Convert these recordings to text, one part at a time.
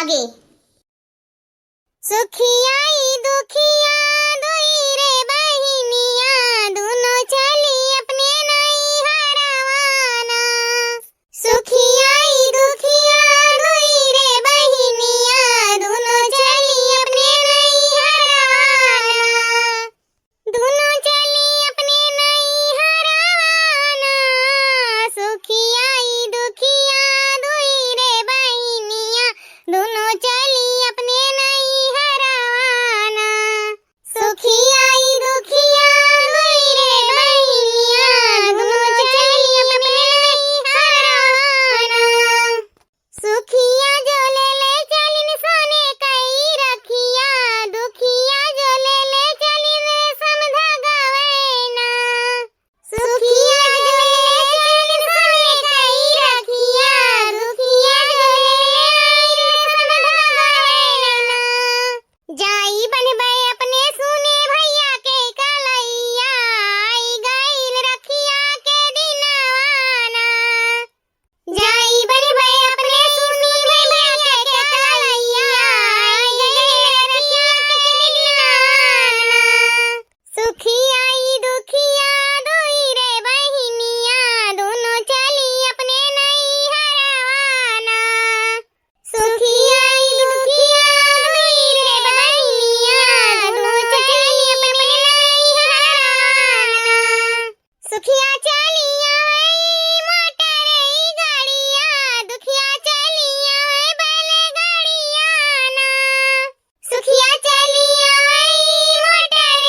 आगे। सुखिया दुखिया दुई रे बहिनिया, दोनों चली अपने नहीं हरवाना। सुखिया दुखिया दुई रे बहिनिया, दोनों चली अपने नहीं हरवाना। दोनों चली अपने नहीं हरवाना। सुखिया दुखिया दुई रे बहिनिया, दोनों चली अपने नहीं हरवाना। सुखिया दुखिया दुई रे बहिनिया, दोनों चली अपने नहीं हरवाना। सुखिया जो ले ले चलिन सोने कई रखिया, दुखिया जो ले ले चलिन समधा गवैना। सुखिया जो ले ले चलिन सोने कई रखिया, दुखिया जो ले ले समधा गवैना। जाई बनबै अपने सुने भैया के कलैया, आई गईल रखिया के दिनवाना। जाई बनबै अपने सुनी भैया के कलैया, आई गईल रखिया के दिनवाना। सुखिया दुखिया दुई रे बहिनिया, दोनों चली अपने नहीं हरवाना। सुखिया दुखिया दुई रे बहिनिया, दोनों चली अपने नहीं हरवाना। सुखिया चली आवे मोटर गाड़िया, दुखिया चली आवे बैलगाड़िया ना। सुखिया चली आवे मोटर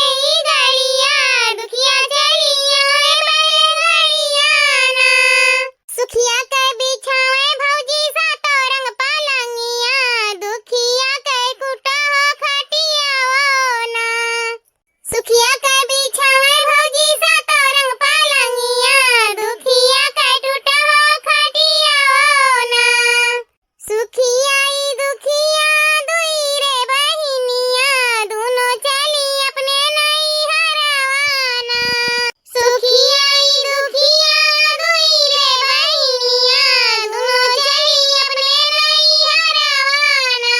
गाड़िया, दुखिया चली आवे बैलगाड़िया ना। सुखिया के बिछावे भौजी सातो रंग पलंगिया, दुखिया के कुटा हो खटियावो ना। सुखिया के बिछावे भौजी सातो रंग पलंगिया, दुखिया के टूटा हो खटियावो ना। सुखिया दुखिया दुई रे बहिनिया, दोनों चली अपने नहीं हरवाना। सुखिया दुखिया दुई रे बहिनिया, दोनों चली अपने नहीं हरवाना।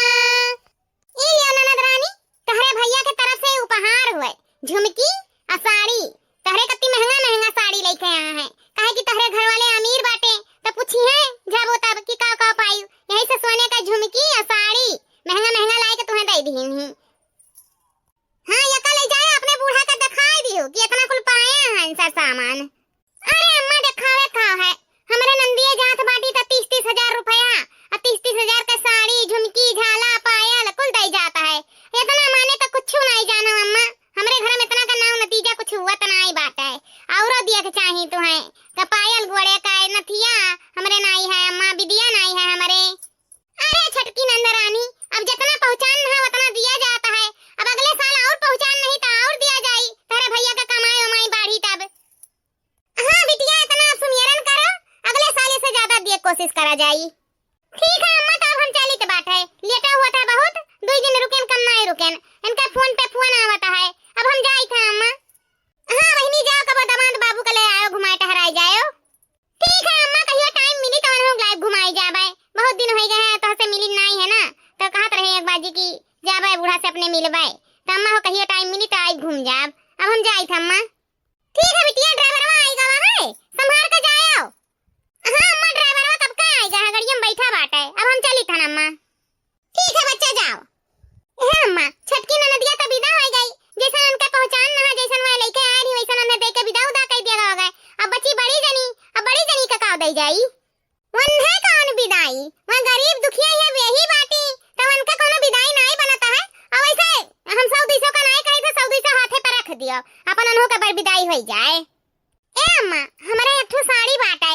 ई लियो ननद रानी, तहरे भैया के तरफ से उपहार हुए झुमकी आ साड़ी। तहरे कत्ती महंगा महंगा साड़ी लेके आया है, काहे कि तहरे घर वाले अमीर बाटे, तो पूछी है जब तब कि का पाई। यही से सोने का झुमकी आ साड़ी महंगा महंगा लाई के तुम्हें दे दीन ही। हां यका ले जाए अपने बूढ़ा के दिखाई दियो कि इतना कुल पाए हैं सब सामान। अरे अम्मा दिखावे का है, हमरे नंदिए जात बाटी त 30-30 हजार रुपया आ 30-30 हजार का साड़ी झुमकी झाला पायल कुल दई जाता है। इतना माने तो कुछ नहीं जानो अम्मा, हमरे घर में इतना का नाव नतीजा कुछ हुआ त नहीं बात है। औरो दिया के चाही तुम्हें का पायल गोड़े का नथिया हमरे नहीं है अम्मा, बिदिया नहीं है हमरे। अरे छटकी नंदरानी, अब जितना पहचान है उतना दिया जाता है। अब अगले साल और पहचान नहीं तो और दिया जाई, तेरे भैया का कमाई उमाई बढ़ी तब। हां बिटिया इतना सुमिरन करो, अगले साल से ज्यादा दिए कोशिश करा जाई। ठीक है अम्मा, तब हम चली के बात है, लेटा हुआ था बहुत, 2 दिन रुकेन कम नहीं रुकेन, इनका फोन पे फोन आवता है। अब हम जाई था अम्मा। हां बहिनी जाओ, कब दामाद बाबू के ले आयो, घुमाए टहराई जायो। ठीक है अम्मा, कहियो टाइम मिली तो हम लाइव घुमाई जाबे, बहुत दिन हो गए हैं तो से मिली नहीं है ना, तो कहत रहे एक बाजी की जाबे बूढ़ा से अपने मिलबे। तो अम्मा हो कहियो टाइम मिली तो आई घूम जाब। अब हम जाई था अम्मा। ठीक है बिटिया, ड्राइवरवा आई गवा है, संभाल के जायो। हां अम्मा, ड्राइवरवा कब का आएगा, गाड़िया में बैठा बाटे। अब हम चली था अम्मा। ठीक है बच्चा जाओ। है अम्मा, छटकी ननदिया तो विदा हो गई, जैसा उनका पहचान ना जैसन वह लेके आए रही वैसा उन्हें दे के विदा उदा कर दिया गया। अब बची बड़ी जनी, अब बड़ी जनी का काव दई जाई। वन है कौन विदाई, वह गरीब दुखिया है वही बाटी, तो उनका कोनो विदाई नहीं बनता है। और वैसे हम 100-200 का नहीं कही तो 100-200 हाथे पर रख दियो, अपन उन्हों का बर विदाई हो जाए। ए अम्मा, हमारे एक ठो साड़ी बाटे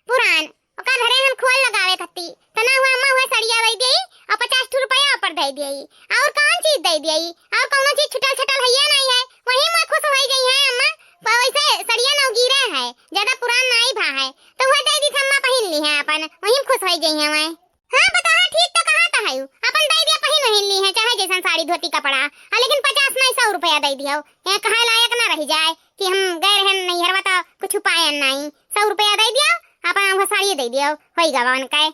पुरान, ओका घरे हम खोल लगावे खत्ती, तना हुआ अम्मा हुआ सड़िया दे देई और 50 रुपया ऊपर दे देई, और कौन चीज दे देई, और कोनो चीज छुटल छटल हैया नहीं है, वही मैं खुश हो गई है अम्मा। वैसे सड़िया नौ गिरे है, ज्यादा पुरान नहीं भा है, तो वह दे दी अम्मा पहन ली है अपन, वही खुश हो गई है मैं। हां बता ठीक तो कहा था है, अपन दे दिया पहन ली है चाहे जैसन साड़ी धोती कपड़ा, लेकिन 50 नहीं 100 रुपया दे दियो, ये कहे लायक ना रह जाए कि हम गए रहे नहीं हरवा तो कुछ पाए नहीं। 100 रुपया दे दियो, अपन साड़ी दे दियो, होई गवा उनका।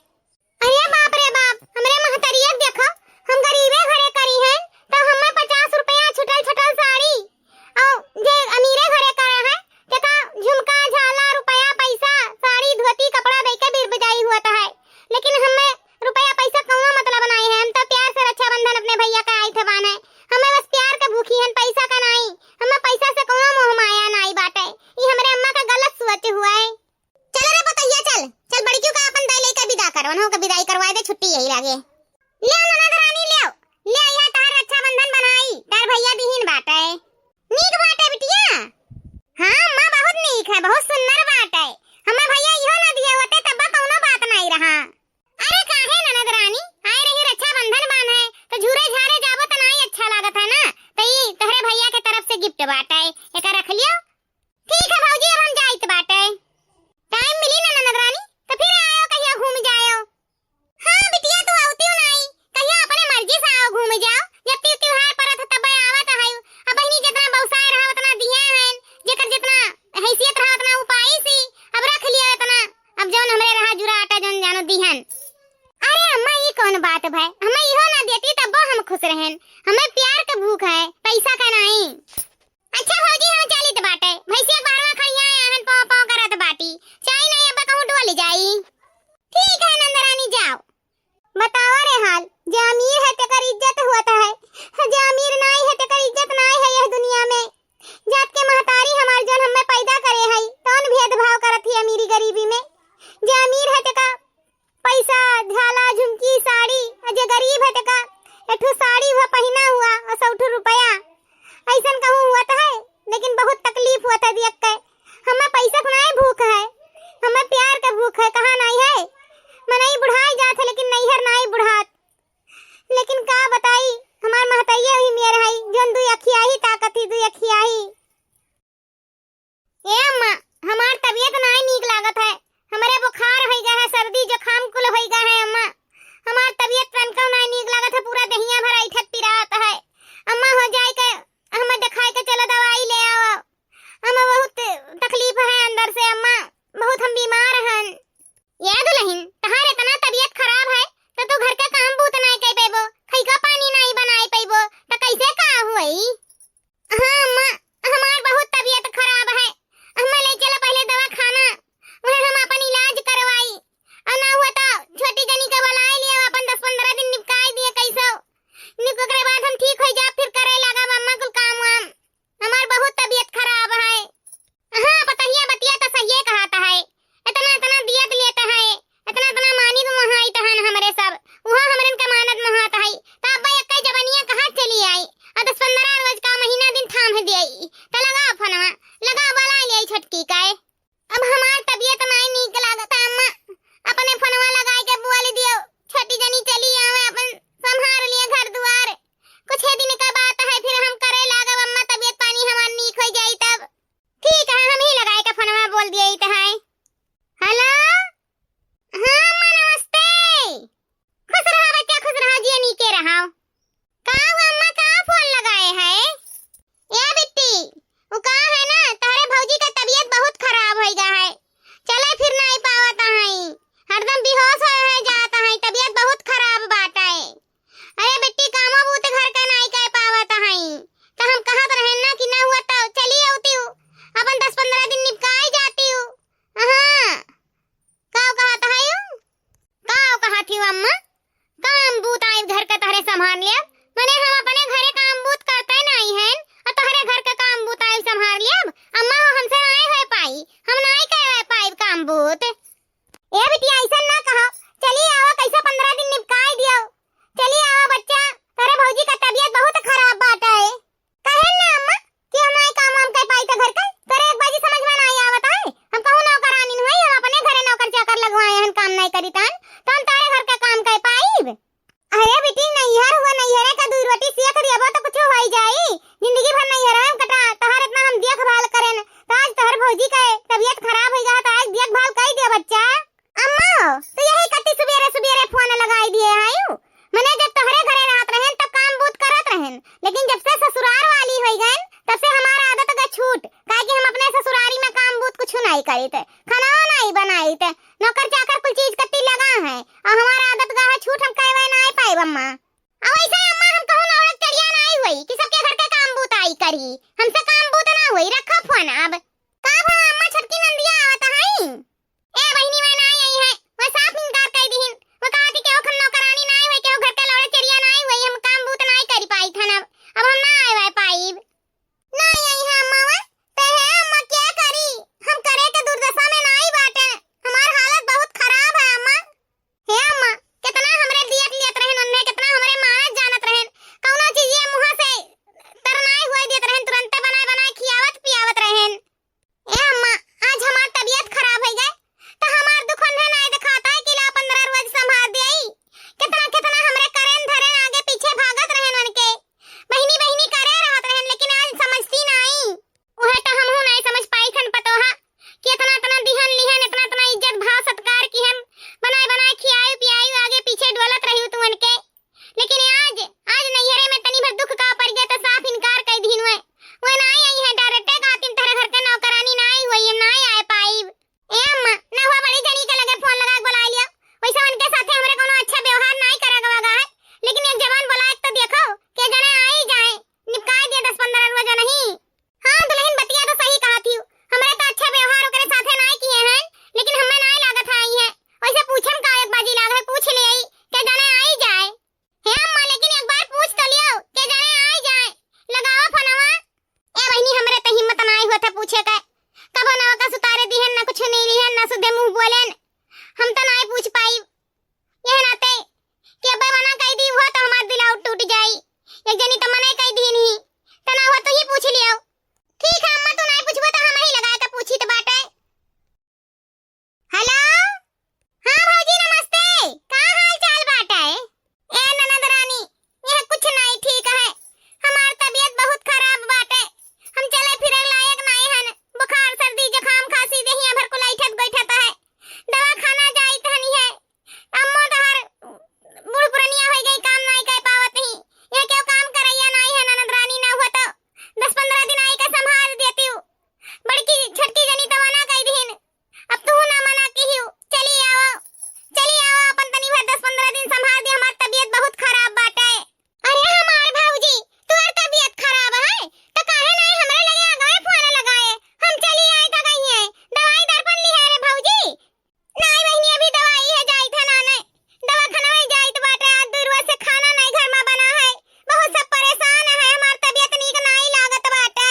अरे बाप रे बाप, हमरे महतरिया देख लगे। ले ननद रानी ले यहाँ तार रक्षाबंधन बनाई तार भैया दिहिन बाटे। नीक बाटे बिटिया। हाँ माँ बहुत नीक है, बहुत सुंदर बाटे। हमें भैया इहो ना दिए होते तब कौनो बात नहीं रहा। अरे काहे ननद रानी आए रही रक्षाबंधन बांधे तो झूरे झारे जाबो तो नहीं अच्छा लागत है ना। तो ई तोहरे भैया के तरफ से गिफ्ट बाटे, एका रख लियो। ठीक है भौजी अब हम जाइत बाटे। टाइम मिली ना ननद रानी तो फिर आयो कहिया घूम जायो। हाँ बिटिया तू आउती हो नहीं कहिया अपने मर्जी से आओ घूम जाओ। जब त्योहार परत तब आवत है। अब बहिनी जितना बहुसाय रहा उतना दिए हैं, जेकर जितना हैसियत रहा उतना उपाई सी अब रख लिया इतना। अब जौन हमरे रहा जुरा आटा जौन जानो दिहन। अरे अम्मा ये कौन बात भाई, हमें इहो ना देती तब हम खुश रहन। हमें प्यार के भूख है, पैसा का नहीं। अच्छा भौजी हम चलित बाटे, भैंसिया बारवा खड़िया आहन पाव पाव करत बाटी। चाय नहीं अब कहूं डोल जाई। ठीक है नंदरानी जाओ। बताओ रे हाल, जो अमीर है तेकर इज्जत होता है, जो अमीर नहीं है तेकर इज्जत नहीं है यह दुनिया में। जात के महतारी हमार जौन हमें पैदा करे है तौन भेदभाव करत ही अमीरी गरीबी में। जो अमीर है तेका पैसा झाला झुमकी साड़ी, जो गरीब है तेका एठो साड़ी हुआ पहना हुआ और 100 रुपया ऐसन कहूं हुआ है। लेकिन बहुत तकलीफ हुआ था देख के। हमें पैसा को नहीं भूख है, हमें प्यार का भूख है। कहाँ नहीं है मनई बुढ़ाई जात है लेकिन नैहर नहीं बुढ़ात। लेकिन का बताई हमार महतैया ही मेरा है जौन दुई अखिया ही ताकत ही दुई अखिया ही। ए अम्मा हमार तबीयत नहीं नीक लागत है, हमारे बुखार हो गया है, सर्दी जुकाम कुल हो गया है। अम्मा हमार तबीयत तनका नहीं नीक लागत है, पूरा दहिया भर ऐठत पिरात है। अम्मा हो जाए के हमें दिखाए के चलो दवाई ले आओ। हमें बहुत तकलीफ है अंदर से अम्मा, बहुत हम बीमार हैं। याद दुल्हन तहार इतना तबीयत खराब है तो तू घर का काम बूत नहीं कर पेबो, खइका पानी नहीं बनाई पेबो तो कैसे का होई। हाँ अम्मा हमार बहुत तबीयत खराब है, हमें ले चलो पहले दवा खाना, वहाँ हम अपन इलाज करवाई। और ना हुआ तो छोटी जनी के बुलाए लिए अपन 10-15 दिन निपटाई दिए कैसो। निपट के बाद हम ठीक हो जा फिर करे लगा मम्मा कुल काम वाम। हमार बहुत तबीयत खराब है। हाँ बतैया बतिया तो सही कहता है, इतना इतना दियत लेता है, इतना इतना मानी तो वहाँ आई तहन हमरे सब वहाँ हमरन के मानत महात है। तब भाई अक्का जवानिया कहाँ चली आई और 10-15 रोज का महीना दिन थाम है दिए तो लगा फनवा लगा वाला ले छटकी का। अब हमार तबीयत नहीं नीक लागत अम्मा, अपने फनवा लगाए के बुआ ले दियो छोटी जनी चली आवे अपन संभाल लिए घर द्वार। कुछ दिन का बात है फिर हम करे लागब अम्मा, तबीयत पानी हमार नीक हो जाई तब। ठीक है हम ही लगाए के फनवा बोल दिए त है। हेलो हाँ अम्मा नमस्ते। खुश रहो बच्चा खुश रहो जी नीके रहो। का हुआ अम्मा का फोन लगाए है? या बिट्टी वो का है ना तारे भौजी का तबीयत बहुत खराब हो गया है, चले फिर नहीं पावता है, हरदम बेहोश हो जाता है, तबीयत बहुत खराब बाटा है। अरे बेटी कामो बूते घर का नहीं कह पावता है तो हम कहत रहे ना कि ना हुआ तो चली आती हूँ अपन 10-15 दिन निपटाई जाती हूँ। हाँ काव कहता है काव कहती हूँ अम्मा काम बूत आई घर का तहरे संभाल लिया। मैंने हम अपने घरे काम बूत करते नहीं हैं और तहरे घर का काम बूत आई संभाल लिया। अम्मा हो हमसे नहीं हो पाई, हम नहीं कर पाई काम बूत। ए बिटिया ऐसा ना कहो, चली आओ कैसे 15 दिन निपटाई दियो। चली आओ बच्चा तेरे भौजी का तबीयत बहुत खराब बात है। कहे ना अम्मा कि हम नहीं काम हम कर पाई तो घर का तेरे एक बाजी समझ में नहीं आवत है। हम कहूं नौकरानी नहीं हम अपने घरे नौकर चाकर लगवाए हैं, काम नहीं करी तन तो हम तारे घर का काम कर पाईब। अरे बेटी नैहर हुआ नैहरे का 2 रोटी सेक दियबो तो कुछ हो जाई, जिंदगी भर नैहर में कटा तहर इतना हम देखभाल करेन तो आज तहर भौजी का तबीयत खराब हो गया तो आज देखभाल कर दिया बच्चा। अम्मा तो यही कति सुबेरे सुबेरे फोन लगाई दिए आयु, मैंने जब तहरे घरे रहत रहन तब काम बूत करत रहन, लेकिन जब से ससुराल वाली हो गन तब से हमारा आदत का छूट काहे कि हम अपने ससुरारी में काम बूत कुछ नहीं करी थे, खाना नहीं बनाई थे, नौकर चाकर कुछ चीज कति लगा है और हमारा आदत का छूट हम कहवे नहीं पाई अम्मा। अब ऐसे अम्मा हम कहूं ना औरत चढ़िया नहीं हुई कि सबके घर का काम बूत आई करी, हमसे काम बूत ना हुई। रखा फोन अब का भा अम्मा छटकी नंदिया आवत है। ए बहिनी में नहीं आई है वो साफ इनकार कर दीहिन, वो कहा थी कि हम नौकरानी नहीं हुई कि घर के लौड़े चढ़िया नहीं हुई, हम काम बूत नहीं करी पाई थन। अब हम ना आए पाई नहीं आई है अम्मा वा ते है अम्मा क्या करी, हम करे के दुर्दशा में नहीं बाटे, हमार हालत बहुत खराब है अम्मा। हे अम्मा कितना हमरे दिया एक जनी तो मने कह दीन ही तना हुआ तो ही पूछ लियो। ठीक है अम्मा, तू नहीं पूछबो तो हम ही लगाए तो पूछी तो बाटे। हेलो हां भौजी नमस्ते, का हाल चाल बाटे? ए ननद रानी यह कुछ नहीं ठीक है, हमार तबीयत बहुत खराब बाटे, हम चले फिरे लायक नहीं हन, बुखार सर्दी जुकाम खांसी देहिया भर को लाइठत बैठत है, दवा खाना जाई थनी है। अम्मा तोहर बूढ़ पुरनिया हो गई, काम नहीं कर पावत ही, यह क्यों काम करैया नहीं है ननद रानी, ना हुआ तो 10-15 दिन आई का संभाल देती हूँ, बड़की छटकी जनी तो मना कह दीन, अब तू ना मना की हूँ, चली आओ अपन तनी भर 10-15 दिन संभाल दे, हमार तबीयत बहुत खराब बाटे। अरे हमार भौजी तोहर तबीयत खराब है तो काहे नहीं हमरे लगे आ गए फोन लगाए, हम चली आए तो गई है, दवाई दर्पण ली है रे भौजी? नहीं बहनी अभी दवाई है जाई था नाने, दवा खाना में जाई तो बाटे, आज दूर से खाना नहीं घर में बना है, बहुत सब परेशान है, हमार तबीयत नीक नहीं लागत बाटे।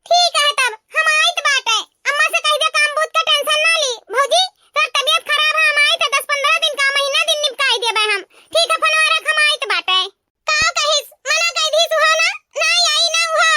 ठीक है तब हम आई तो बाटे, अम्मा से कह दे काम बूत का टेंशन ना ली भौजी, तोर तबीयत खराब है, हम आई तो 10-15 दिन का महीना दिन निपटाई देबे हम। ठीक है फोनवा रख, हम आई तो बाटे। का कहिस मना कह दी सुहाना, नहीं आई ना हुआ?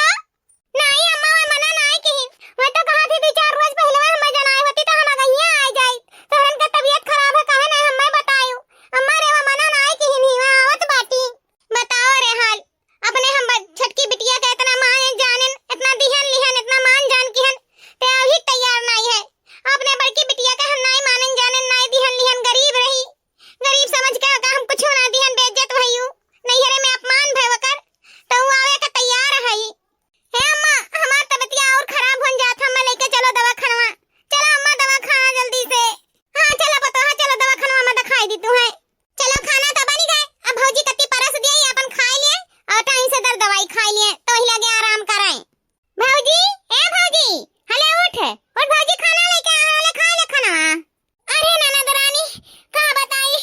नहीं अम्मा मैं मना नहीं कही, मैं तो कहा थी 2-4 रोज पहले हम जनाई होती तो हम गईया आ जाई, तोहन का तबीयत खराब है कहे नहीं हमें बतायो, अम्मा रे मैं मना नहीं कही नहीं मैं आवत बाटी। बताओ रे हाल अपने, हम छटकी बिटिया का इतना मान जानन, इतना दिहन लिहन, इतना मान जान किहन ते अभी तैयार नहीं है, अपने बड़की बिटिया का हम नहीं मानन जानन, नहीं दिहन लिहन, गरीब रही, गरीब समझ के का हम कुछ ना दिहन, बेइज्जत भइयो, नैहरे में अपमान भइव कर तो वो आवे का तैयार है ही। हे अम्मा हमार तबीयत और खराब हो जात, हम लेके चलो दवा खानवा, चलो अम्मा दवा खाना जल्दी से। हां चलो बता, हां चलो दवा खानवा में दिखाई दी तू है, चलो खाना तो बन गए, अब भौजी कत्ती परस दिए अपन खा लिए और टाइम से दर दवाई खा लिए तो ही लगे आराम कराएं। भौजी ए भौजी हले उठ भौजी खाना लेके आ वाले, खा ले खाना। अरे ननद रानी का बताई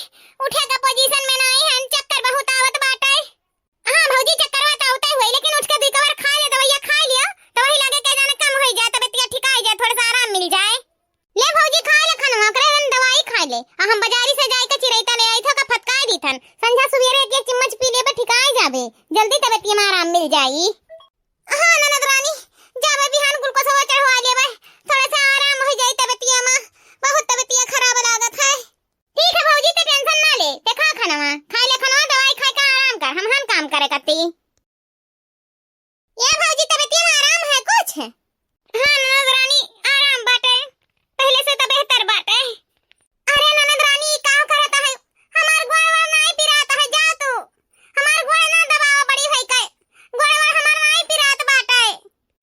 उठे का पोजीशन में नहीं है, चक्कर बहुत आवत बाटे। हां भौजी चक्कर आवत आवत हुई, लेकिन उठ के दो कवर खा ले, दवाइयां खा लियो तो वही लगे के जाने कम हो जाए, तबीयत ठीक आ जाए, थोड़ा सा आराम मिल जाए। ले भौजी खा ले खाना, ओकरे हम दवाई खा ले, आ हम बाजारी से जाई के चिरैता ले आई थो का फटका दीथन, संझा सुबेरे एक चम्मच पी लेबे ठीक आ जाबे, जल्दी तबीयत में आराम मिल जाई। हां ननद रानी जाबे बिहान ग्लूकोज हवा चढ़वा लेबे, थोड़ा सा आराम हो जाई तबीयत में, बहुत तबीयत खराब लागत है। ठीक है भौजी ते टेंशन ना ले, ते खा खाना, खा ले खाना, दवाई खा के आराम कर, हम काम करे कत्ती। ये भौजी तबीयत में आराम है कुछ? हां ननद रानी आराम बाटे, पहले से तो बेहतर बाटे। अरे ननद रानी का करता है, हमार गोड़ नहीं पिराता है, जा तू हमार गोड़ ना दबाओ, बड़ी है के गोड़ हमार नहीं पिरात बाटे,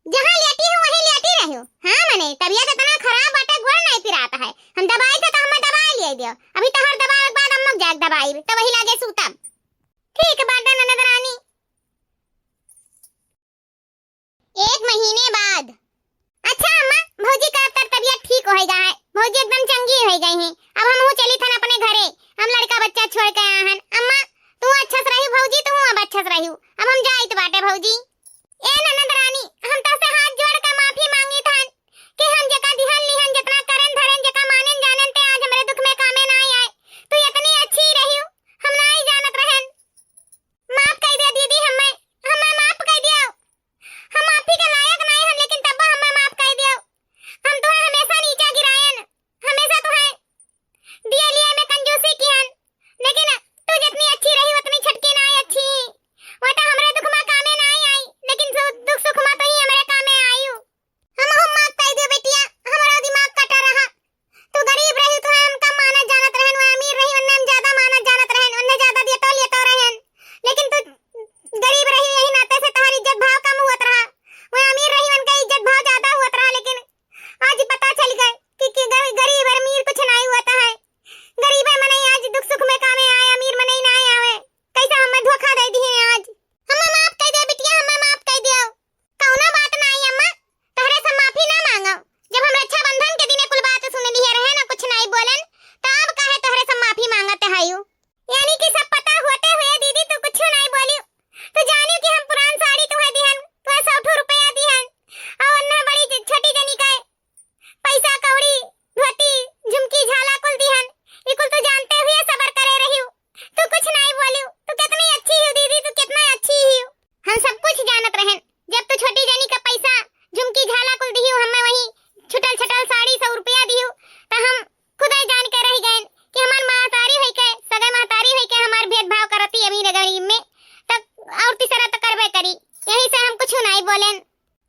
जहां लेटी हूं वहीं लेटी रहूं। हां मने तबीयत इतना खराब बाटे, गोड़ नहीं पिराता है, हम दवाई तो हम दवाई ले दियो, अभी तोहर दवाई के बाद अम्मा जाग दवाई तो वही लागे सूतब। ठीक बाटे ननद रानी,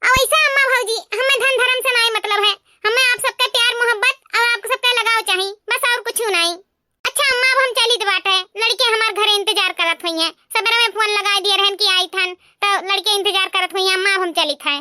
और ऐसा अम्मा भौजी हमें धन धर्म से नहीं मतलब है, हमें आप सबका प्यार मोहब्बत और आपको सबका लगाव चाहिए, बस और कुछ नहीं। अच्छा अम्मा अब हम चली तो बात है, लड़के हमारे घरे इंतजार करत हुई हैं, सबरा में फोन लगा दिए रहन की आई थन तो लड़के इंतजार करत हुई हैं, अम्मा अब हम चली थे।